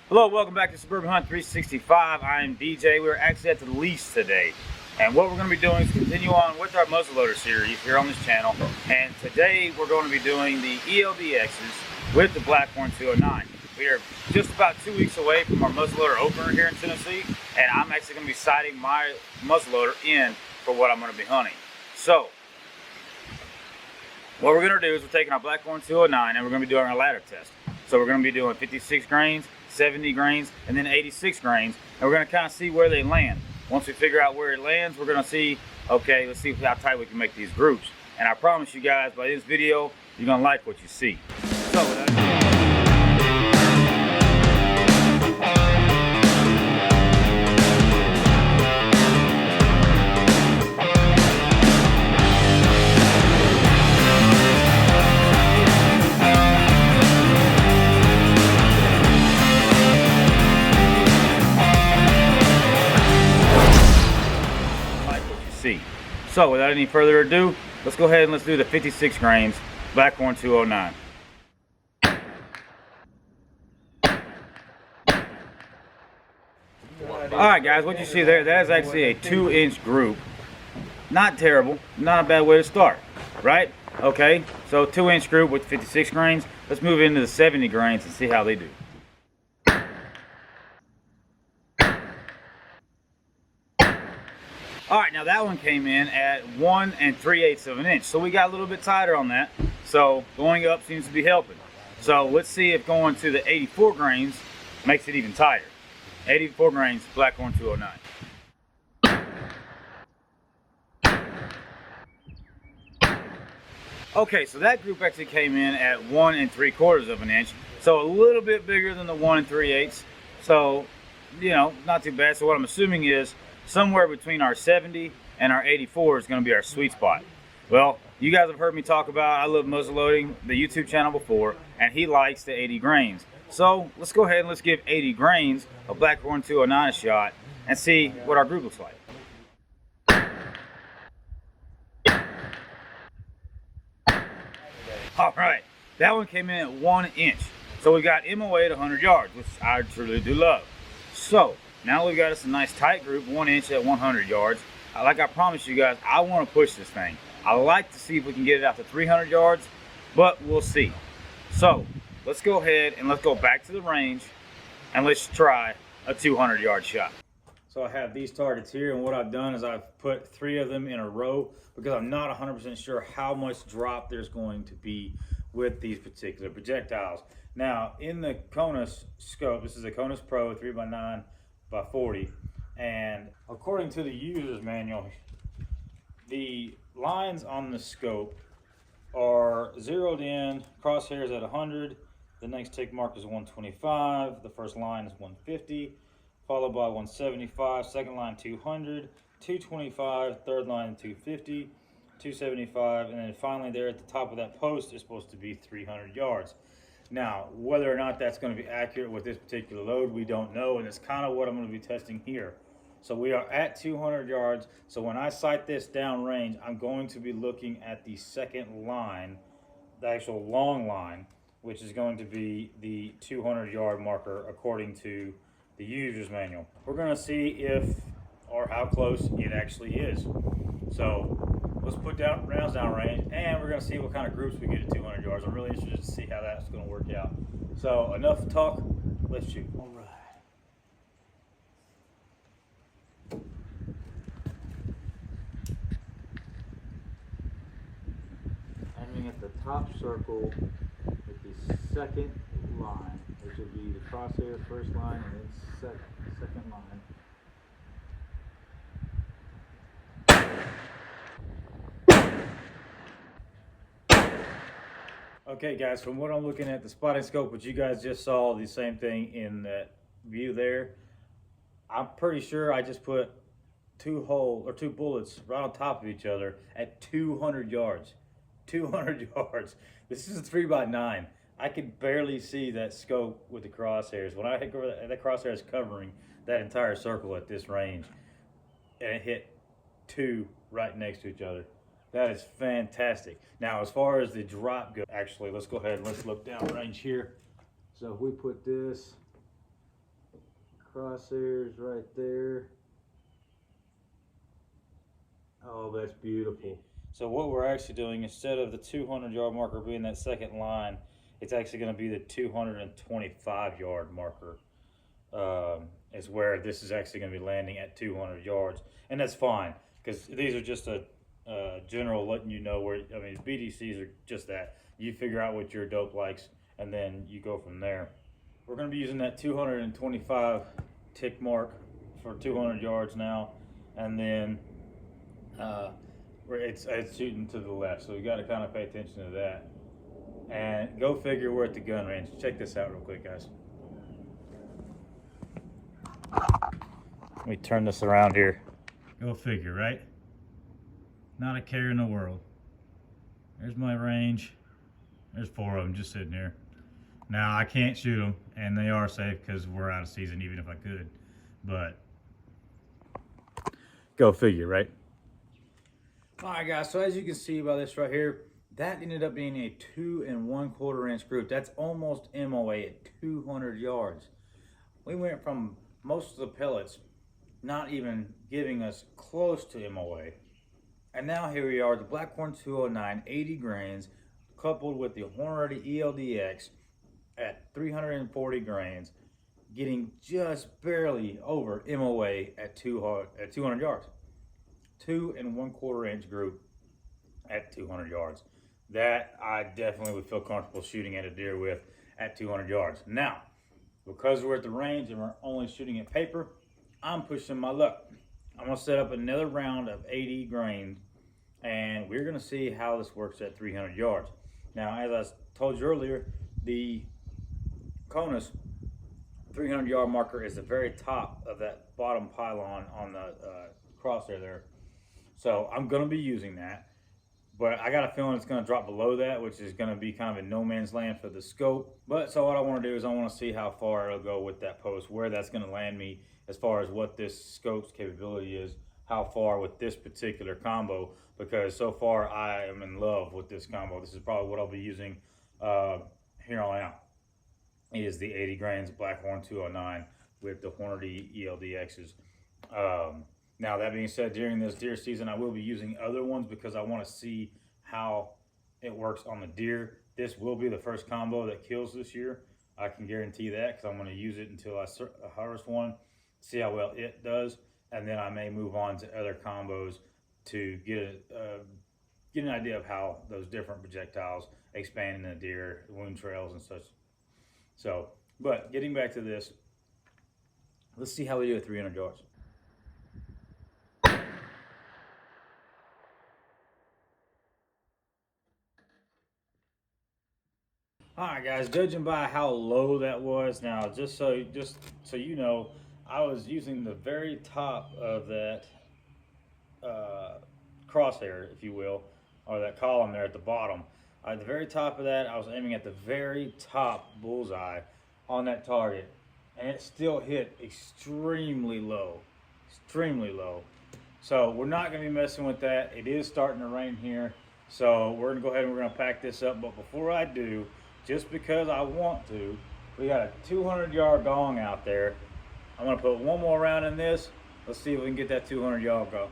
Hello, welcome back to Suburban Hunt 365. I am DJ. We're actually at the lease today. And what we're going to be doing is continue on with our muzzleloader series here on this channel. And today we're going to be doing the ELD-Xs with the Blackhorn 209. We are just about 2 weeks away from our muzzleloader opener here in Tennessee. And I'm actually going to be sighting my muzzleloader in for what I'm going to be hunting. So, what we're going to do is we're taking our Blackhorn 209 and we're going to be doing our ladder test. So we're going to be doing 56 grains, 70 grains, and then 86 grains, and we're going to kind of see where they land. Once we figure out where it lands, we're going to see, okay, let's see how tight we can make these groups. And I promise you guys, by this video, you're going to like what you see. So, So without any further ado, let's go ahead and let's do the 56 grains Blackhorn 209. Alright guys, what you see there, that is actually a 2-inch group. Not terrible, not a bad way to start, right? Okay, so 2-inch group with 56 grains. Let's move into the 70 grains and see how they do. All right, now that one came in at 1 3/8 of an inch. So we got a little bit tighter on that. So going up seems to be helping. So let's see if going to the 84 grains makes it even tighter. 84 grains, Blackhorn 209. Okay, so that group actually came in at 1 3/4 of an inch. So a little bit bigger than the 1 3/8. So, you know, not too bad. So what I'm assuming is somewhere between our 70 and our 84 is going to be our sweet spot. Well, you guys have heard me talk about I love muzzleloading, the YouTube channel before, and he likes the 80 grains. So let's go ahead and let's give 80 grains of Blackhorn 209 a shot and see what our group looks like. All right, that one came in at 1 inch. So we got MOA at 100 yards, which I truly do love. So now we've got us a nice tight group, 1 inch at 100 yards. Like I promised you guys, I want to push this thing. I like to see if we can get it out to 300 yards, but we'll see. So let's go ahead and let's go back to the range and let's try a 200 yard shot. So I have these targets here, and what I've done is I've put 3 of them in a row because I'm not 100% sure how much drop there's going to be with these particular projectiles. Now in the Conus scope, this is a Conus Pro 3x9 by 40, and according to the user's manual, the lines on the scope are zeroed in, crosshairs at 100, the next tick mark is 125, the first line is 150, followed by 175, second line 200, 225, third line 250, 275, and then finally there at the top of that post is supposed to be 300 yards. Now, whether or not that's going to be accurate with this particular load, we don't know, and it's kind of what I'm going to be testing here. So we are at 200 yards, so when I sight this down range, I'm going to be looking at the second line, the actual long line, which is going to be the 200 yard marker according to the user's manual. We're going to see if or how close it actually is. So let's put down rounds down range, and we're going to see what kind of groups we get at 200 yards. I'm really interested to see how that's going to work out. So enough talk, let's shoot. All right. Aiming at the top circle with the second line, which would be the crosshair first line and then second line. Okay guys, from what I'm looking at the spotting scope, which you guys just saw the same thing in that view there, I'm pretty sure I just put 2 bullets right on top of each other at 200 yards. 200 yards. This is a 3x9. I could barely see that scope with the crosshairs. When I hit that crosshair is covering that entire circle at this range, and it hit 2 right next to each other. That is fantastic. Now, as far as the drop goes, actually, let's go ahead and let's look down range here. So if we put this crosshairs right there. Oh, that's beautiful. So what we're actually doing, instead of the 200-yard marker being that second line, it's actually going to be the 225-yard marker. Is where this is actually going to be landing at 200 yards, and that's fine because these are just a general letting you know where. I mean, BDCs are just that. You figure out what your dope likes, and then you go from there. We're going to be using that 225 tick mark for 200 yards now, and then it's shooting to the left, so we got to kind of pay attention to that. And go figure, we're at the gun range. Check this out real quick, guys. Let me turn this around here. Go figure, right? Not a care in the world. There's my range. There's 4 of them just sitting here. Now, I can't shoot them, and they are safe because we're out of season, even if I could. But, go figure, right? All right, guys, so as you can see by this right here, that ended up being a 2 1/4 inch group. That's almost MOA at 200 yards. We went from most of the pellets not even giving us close to MOA. And now here we are, the Blackhorn 209, 80 grains, coupled with the Hornady ELD-X at 340 grains, getting just barely over MOA at 200 yards. 2 1/4 inch group at 200 yards. That I definitely would feel comfortable shooting at a deer with at 200 yards. Now, because we're at the range and we're only shooting at paper, I'm pushing my luck. I'm gonna set up another round of 80 grains, and we're gonna see how this works at 300 yards. Now, as I told you earlier, the Conus 300-yard marker is the very top of that bottom pylon on the crosshair there. So I'm gonna be using that, but I got a feeling it's gonna drop below that, which is gonna be kind of in no man's land for the scope. But so what I wanna do is I wanna see how far it'll go with that post, where that's gonna land me as far as what this scope's capability is, how far with this particular combo, because so far I am in love with this combo. This is probably what I'll be using here on out. It is the 80 grains Blackhorn 209 with the Hornady ELD-Xs. Now, that being said, during this deer season, I will be using other ones because I want to see how it works on the deer. This will be the first combo that kills this year. I can guarantee that because I'm going to use it until I harvest one, see how well it does, and then I may move on to other combos to get an idea of how those different projectiles expand in the deer, wound trails and such. So, but getting back to this, let's see how we do at 300 yards. All right, guys, judging by how low that was, now just so you know, I was using the very top of that crosshair, if you will, or that column there at the bottom. At the very top of that, I was aiming at the very top bullseye on that target, and it still hit extremely low, extremely low. So we're not going to be messing with that. It is starting to rain here, so we're going to go ahead and we're going to pack this up. But before I do, just because I want to, we got a 200-yard gong out there. I'm going to put one more round in this. Let's see if we can get that 200-yard gong.